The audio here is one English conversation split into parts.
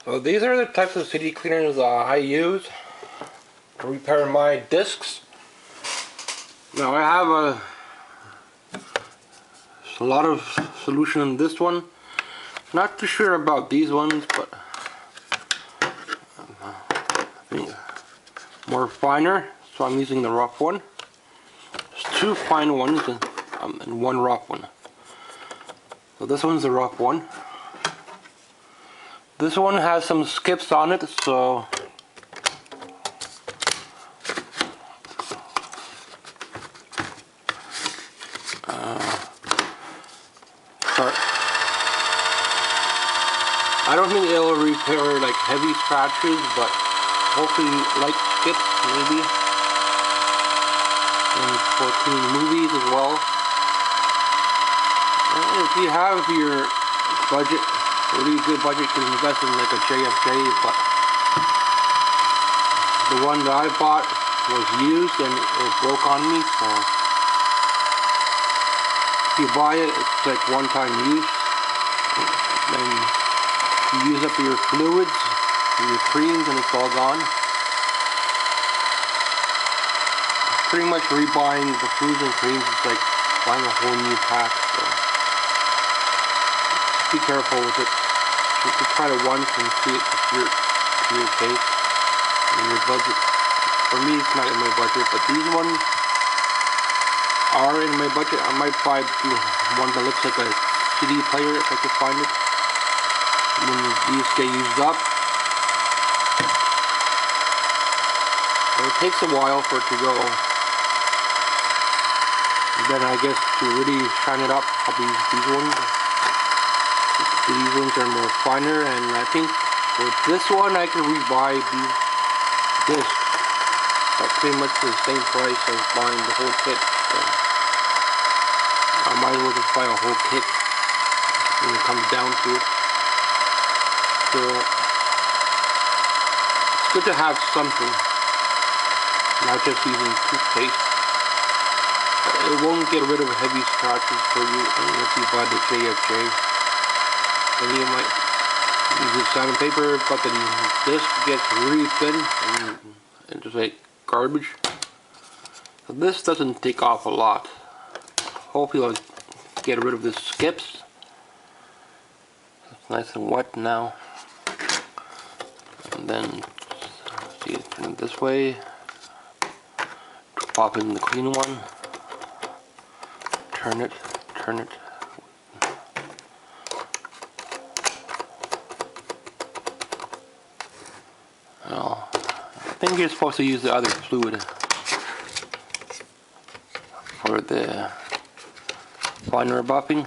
So these are the types of CD cleaners I use to repair my discs. Now I have a lot of solution in this one. Not too sure about these ones, but I think more finer, so I'm using the rough one. There's two fine ones and one rough one. So this one's the rough one. This one has some skips on it, so sorry. I don't think it'll repair like heavy scratches, but hopefully light skips maybe. And for cleaning movies as well. And if you have your budget, a really good budget, you can invest in like a JFJ, but the one that I bought was used and it broke on me, so if you buy it, it's like one-time use. Then you use up your fluids, your creams, and it's all gone. Pretty much rebuying the fluids and creams is like buying a whole new pack, so just be careful with it. You can try it once and see it to your taste and your budget. For me, it's not in my budget, but these ones are in my budget. I might buy the one that looks like a CD player if I could find it. When these get used up, so it takes a while for it to go. And then I guess to really shine it up, I'll use these ones. These ones are more finer, and I think for this one I can rebuy these discs at pretty much the same price as buying the whole kit. So I might as well just buy a whole kit when it comes down to it. So it's good to have something, not just using toothpaste. It won't get rid of heavy scratches for you unless you buy the JFJ. Then you might use the sandpaper, but the disc gets really thin and just like garbage. So this doesn't take off a lot. Hopefully I'll get rid of the skips. It's nice and wet now. And then see, turn it this way. Pop in the clean one. Turn it, turn it. Well, I think you're supposed to use the other fluid for the finer buffing.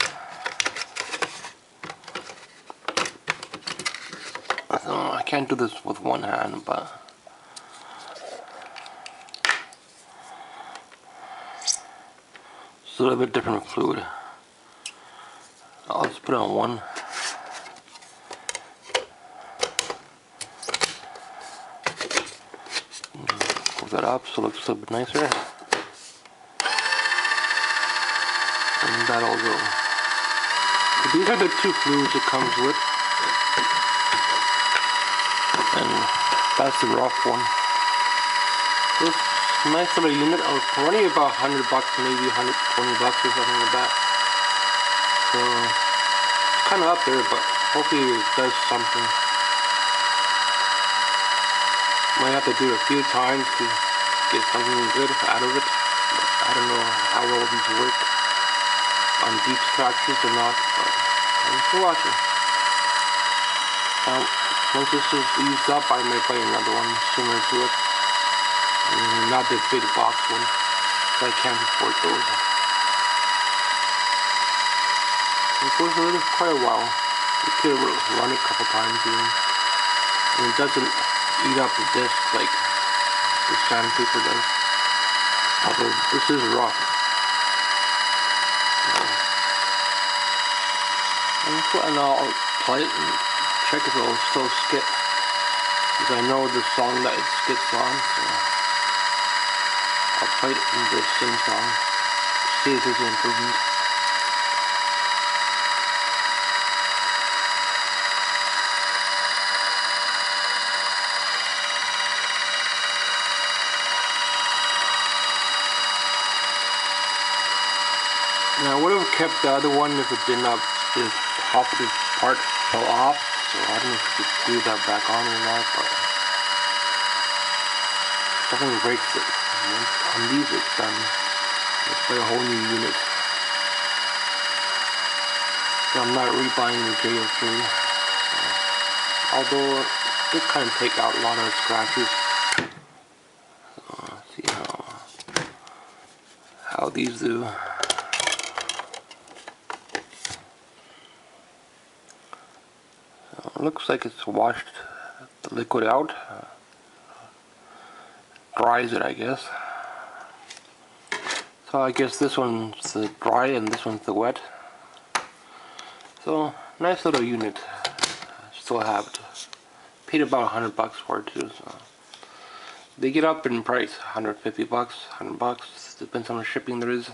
So I can't do this with one hand, but it's a little bit different fluid. I'll just put it on one. Pull that up so it looks a little bit nicer. And that'll go. So these are the two fluids it comes with. And that's the rough one. This nice little unit. I was running about $100, maybe $120 or something like that. So it's kind of up there, but hopefully it does something. Might have to do it a few times to get something good out of it. I don't know how well these work on deep scratches or not, but I'm still watching. Once this is used up, I might buy another one similar to it. Not the big box one, so I can't afford those. It goes really quite a while. You could run it a couple times even. And it doesn't eat up the disc like the sandpaper does. Although this is rough. And I'll play it and check if it'll still skip. Because I know the song that it skips on. So I'll play it in the same song. See if there's an improvement. And I would have kept the other one if it did not, the top of this part fell off. So I don't know if you could glue that back on or not, but definitely breaks it. And once on these it's done. It's like a whole new unit. So I'm not rebuying the JFJ. Although it did kind of take out a lot of scratches. So let's see how these do. So it looks like it's washed the liquid out. Dries it, I guess. So I guess this one's the dry and this one's the wet. So nice little unit. Still have it. Paid about $100 for it too. So they get up in price. $150, $100. Depends on the shipping there is.